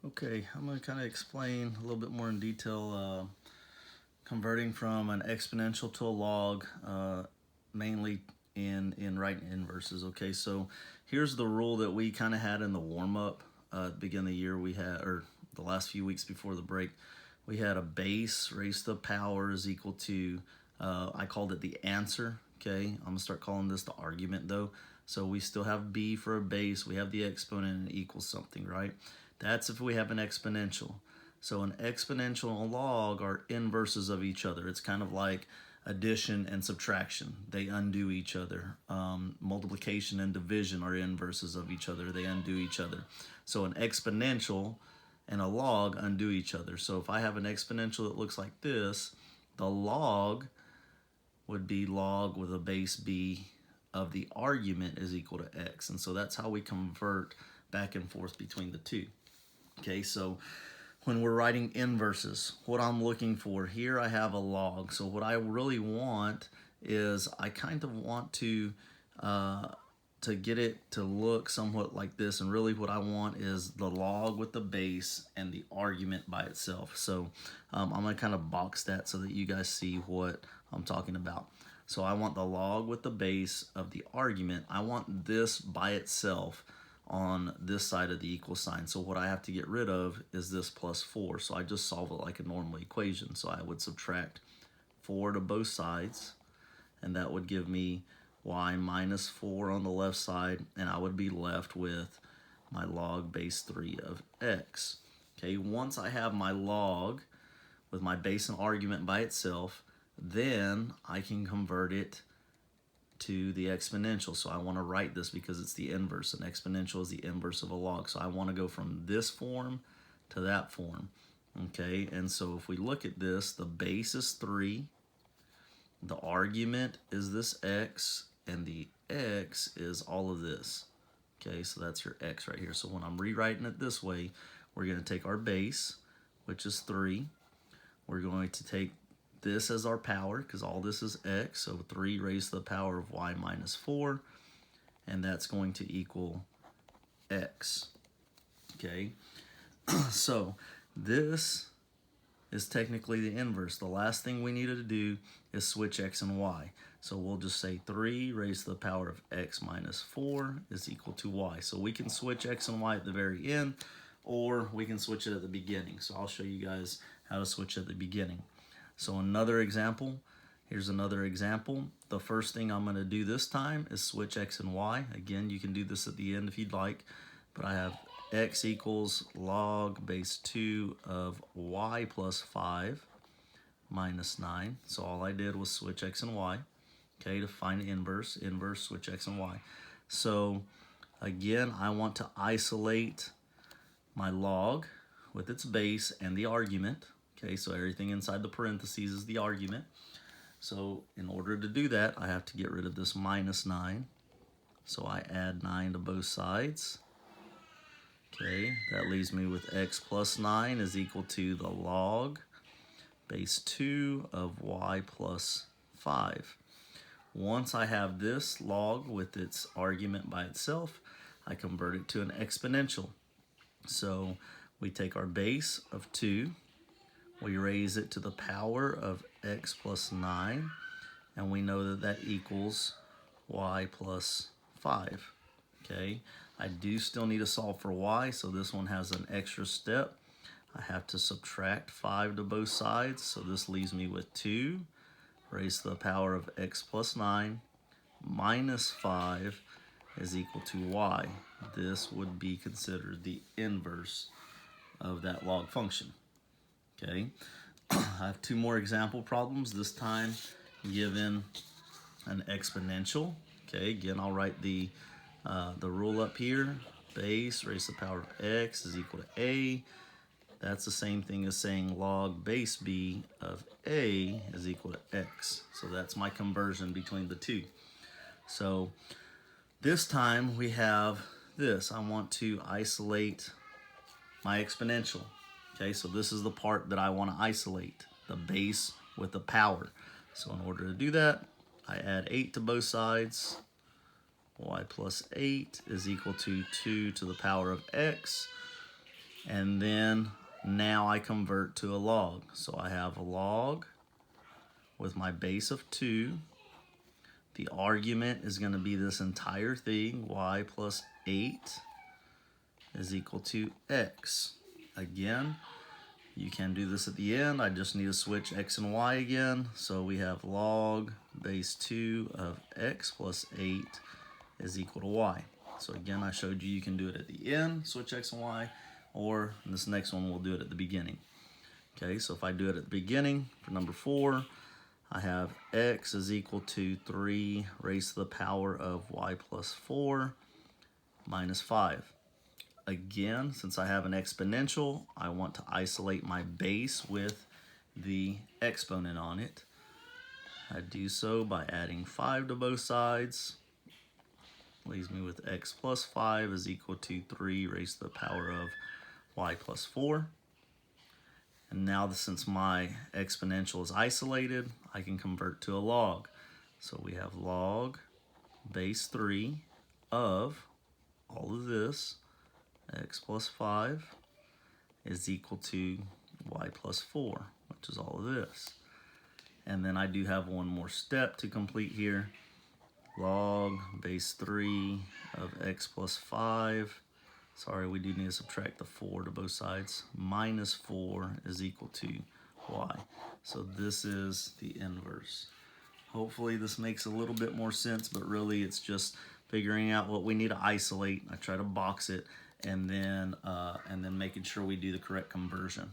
Okay, I'm going to kind of explain a little bit more in detail converting from an exponential to a log, mainly in right inverses. Okay, so here's the rule that we kind of had in the warm-up at the beginning of the year. We had, or the last few weeks before the break, we had a base raised to the power is equal to, I called it the answer. Okay, I'm going to start calling this the argument though. So we still have b for a base, we have the exponent, and it equals something, right? That's if we have an exponential. So an exponential and a log are inverses of each other. It's kind of like addition and subtraction. They undo each other. Multiplication and division are inverses of each other. They undo each other. So an exponential and a log undo each other. So if I have an exponential that looks like this, the log would be log with a base b of the argument is equal to x. And so that's how we convert back and forth between the two. Okay, so when we're writing inverses, what I'm looking for here, I have a log. So what I really want is I kind of want to get it to look somewhat like this. And really what I want is the log with the base and the argument by itself. So I'm going to kind of box that so that you guys see what I'm talking about. So I want the log with the base of the argument. I want this by itself on this side of the equal sign. So what I have to get rid of is this plus 4. So I just solve it like a normal equation. So I would subtract 4 to both sides, and that would give me y minus 4 on the left side, and I would be left with my log base 3 of x. Okay, once I have my log with my base and argument by itself, then I can convert it to the exponential. So I want to write this because it's the inverse. An exponential is the inverse of a log. So I want to go from this form to that form. Okay, and so if we look at this, the base is 3, the argument is this x, and the x is all of this. Okay, so that's your x right here. So when I'm rewriting it this way, we're going to take our base, which is 3. We're going to take this as our power, because all this is x, so 3 raised to the power of y minus 4, and that's going to equal x. Okay, so this is technically the inverse. The last thing we needed to do is switch x and y. So we'll just say 3 raised to the power of x minus 4 is equal to y. So we can switch x and y at the very end, or we can switch it at the beginning. So I'll show you guys how to switch at the beginning. So another example, here's another example. The first thing I'm going to do this time is switch x and y. Again, you can do this at the end if you'd like, but I have x equals log base 2 of y plus 5 minus 9. So all I did was switch x and y, okay, to find the inverse, switch x and y. So again, I want to isolate my log with its base and the argument. Okay, so everything inside the parentheses is the argument. So in order to do that, I have to get rid of this minus 9. So I add 9 to both sides. Okay, that leaves me with x plus 9 is equal to the log base 2 of y plus 5. Once I have this log with its argument by itself, I convert it to an exponential. So we take our base of 2, we raise it to the power of x plus 9, and we know that that equals y plus 5. Okay, I do still need to solve for y, so this one has an extra step. I have to subtract 5 to both sides, so this leaves me with 2 raised to the power of x plus 9 minus 5 is equal to y. This would be considered the inverse of that log function. Okay, I have 2 more example problems, this time given an exponential. Okay, again, I'll write the rule up here. Base raised to the power of x is equal to a. That's the same thing as saying log base b of a is equal to x. So that's my conversion between the two. So this time we have this. I want to isolate my exponential. Okay, so this is the part that I want to isolate, the base with the power. So in order to do that, I add 8 to both sides. Y plus 8 is equal to 2 to the power of x. And then now I convert to a log. So I have a log with my base of 2. The argument is going to be this entire thing, y plus 8 is equal to x. Again, you can do this at the end. I just need to switch x and y again. So we have log base 2 of x plus 8 is equal to y. So again, I showed you can do it at the end, switch x and y, or in this next one, we'll do it at the beginning. Okay, so if I do it at the beginning for number 4, I have x is equal to 3 raised to the power of y plus 4 minus 5. Again, since I have an exponential, I want to isolate my base with the exponent on it. I do so by adding 5 to both sides. Leaves me with x plus 5 is equal to 3 raised to the power of y plus 4. And now, since my exponential is isolated, I can convert to a log. So we have log base 3 of all of this, x plus 5, is equal to y plus 4, which is all of this. And then I do have one more step to complete here. Log base 3 of x plus 5. Sorry, we do need to subtract the 4 to both sides. Minus 4 is equal to y. So this is the inverse. Hopefully this makes a little bit more sense, but really it's just figuring out what we need to isolate. I try to box it, and then making sure we do the correct conversion.